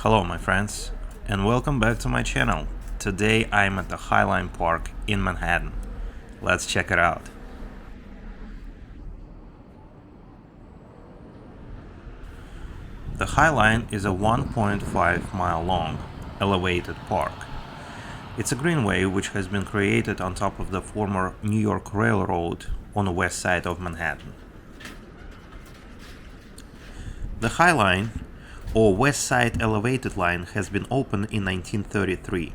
Hello my friends, and welcome back to my channel. Today I'm at the Highline Park in Manhattan. Let's check it out. The Highline is a 1.5 mile long, elevated park. It's a greenway which has been created on top of the former New York Railroad on the west side of Manhattan. The Highline, or West Side Elevated Line, has been opened in 1933,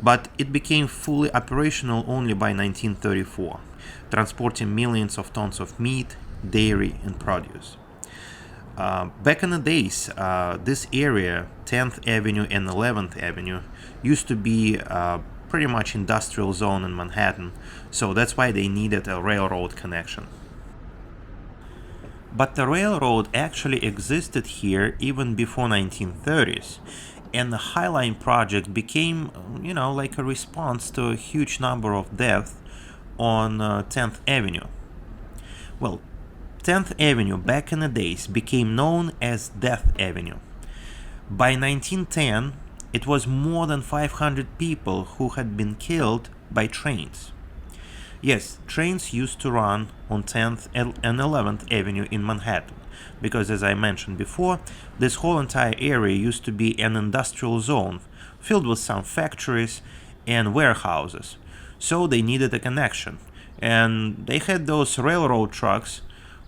but it became fully operational only by 1934, transporting millions of tons of meat, dairy, and produce. Back in the days, this area, 10th Avenue and 11th Avenue, used to be pretty much industrial zone in Manhattan, so that's why they needed a railroad connection. But the railroad actually existed here even before 1930s, and the Highline project became, like a response to a huge number of deaths on 10th Avenue. Well, 10th Avenue back in the days became known as Death Avenue. By 1910, it was more than 500 people who had been killed by trains. Yes, trains used to run on 10th and 11th Avenue in Manhattan, because as I mentioned before, this whole entire area used to be an industrial zone filled with some factories and warehouses, so they needed a connection, and they had those railroad trucks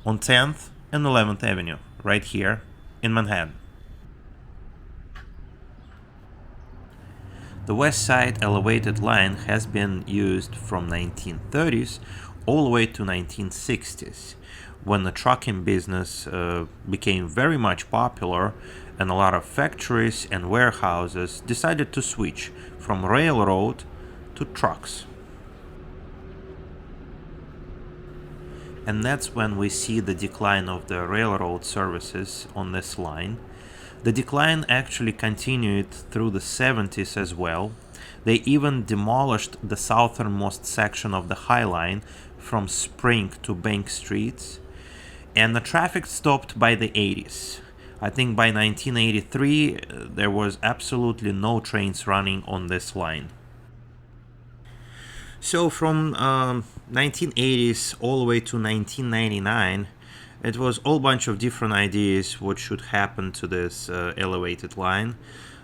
on 10th and 11th Avenue, right here in Manhattan. The West Side Elevated Line has been used from 1930s all the way to 1960s, when the trucking business became very much popular and a lot of factories and warehouses decided to switch from railroad to trucks. And that's when we see the decline of the railroad services on this line. The decline actually continued through the 70s as well. They even demolished the southernmost section of the High Line from Spring to Bank Streets, and the traffic stopped by the 80s. I think by 1983 there was absolutely no trains running on this line. So from 1980s all the way to 1999, it was a whole bunch of different ideas what should happen to this elevated line.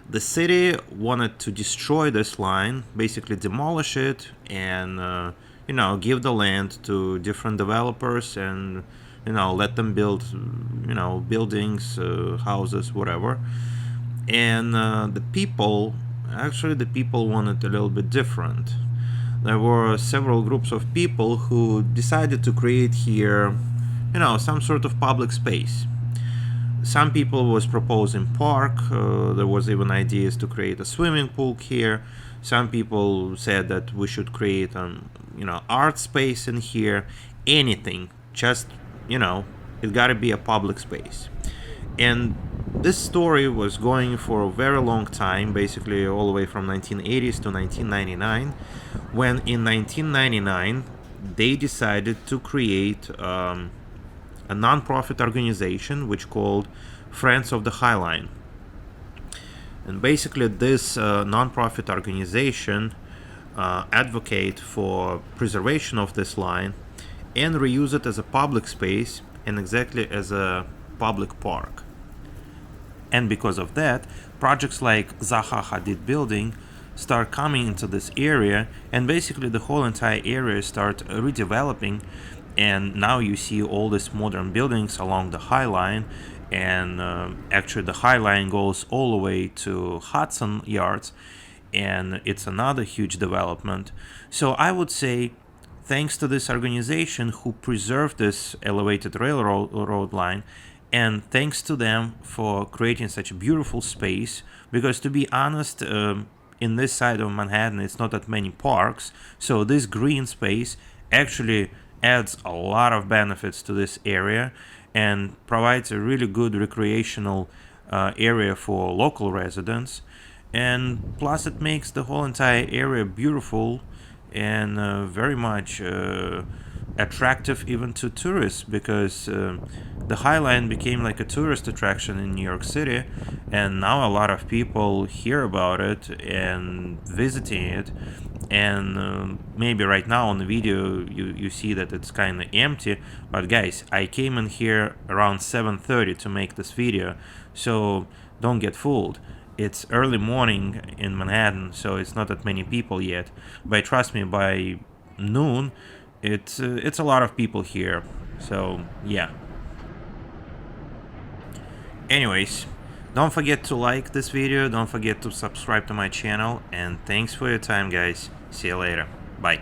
The city wanted to destroy this line, basically demolish it, and give the land to different developers and let them build buildings, houses, whatever. And the people wanted a little bit different. There were several groups of people who decided to create here some sort of public space. Some people was proposing park. There was even ideas to create a swimming pool here. Some people said that we should create an art space in here. Anything, just it gotta be a public space. And this story was going for a very long time, basically all the way from 1980s to 1999, when in 1999 they decided to create a non-profit organization which called Friends of the Highline. And basically this non-profit organization advocate for preservation of this line and reuse it as a public space and exactly as a public park. And because of that, projects like Zaha Hadid building start coming into this area, and basically the whole entire area start redeveloping. And now you see all these modern buildings along the High Line, and actually the High Line goes all the way to Hudson Yards, and it's another huge development. So I would say thanks to this organization who preserved this elevated railroad line, and thanks to them for creating such a beautiful space, because to be honest, in this side of Manhattan it's not that many parks, so this green space actually adds a lot of benefits to this area and provides a really good recreational area for local residents, and plus it makes the whole entire area beautiful and very much attractive even to tourists, because the High Line became like a tourist attraction in New York City, and now a lot of people hear about it and visiting it. And maybe right now on the video you see that it's kind of empty, but guys, I came in here around 7:30 to make this video, so don't get fooled. It's early morning in Manhattan, so it's not that many people yet, but trust me, by noon it's a lot of people here. So yeah. Anyways, don't forget to like this video, don't forget to subscribe to my channel, and thanks for your time, guys. See you later. Bye.